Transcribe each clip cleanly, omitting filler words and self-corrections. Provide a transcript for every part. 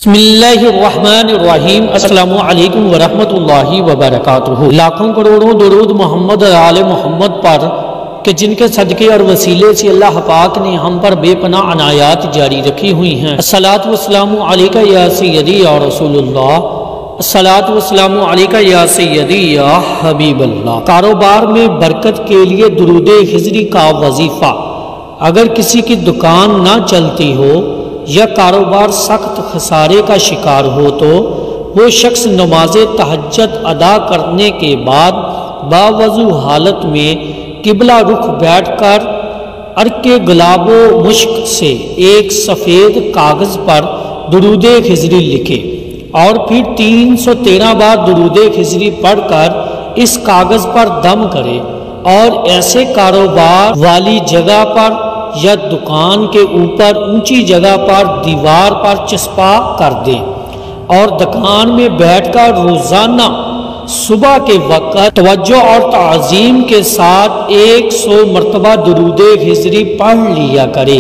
بسم اللہ الرحمن الرحیم۔ السلام علیکم ورحمۃ اللہ وبرکاتہ۔ لاکھوں کروڑوں درود محمد اور آل محمد پر کہ جن کے صدقے اور وسیلے سے اللہ پاک نے ہم پر بے پناہ عنایات جاری رکھی ہوئی ہیں۔ الصلاۃ والسلام علیکہ یا سیدی یا رسول اللہ، الصلاۃ والسلام علیکہ یا سیدی یا حبیب اللہ۔ کاروبار میں برکت کے لیے درود ہجری کا وظیفہ۔ اگر کسی کی دکان نہ چلتی ہو یا کاروبار سخت خسارے کا شکار ہو تو وہ شخص نماز تہجد ادا کرنے کے بعد باوضو حالت میں قبلہ رخ بیٹھ کر عرق گلاب و مشک سے ایک سفید کاغذ پر درود ہجری لکھے اور پھر 313 بار درود ہجری پڑھ کر اس کاغذ پر دم کرے اور ایسے کاروبار والی جگہ پر یا دکان کے اوپر اونچی جگہ پر دیوار پر چسپا کر دیں اور دکان میں بیٹھ کر روزانہ صبح کے وقت توجہ اور تعظیم کے ساتھ 100 مرتبہ درود ہجری پڑھ لیا کرے۔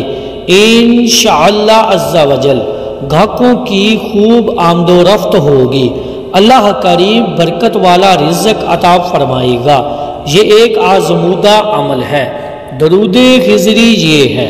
انشاءاللہ عز و جل گاہکوں کی خوب آمد و رفت ہوگی، اللہ کریم برکت والا رزق عطا فرمائے گا۔ یہ ایک آزمودہ عمل ہے۔ درود ہجری یہ ہے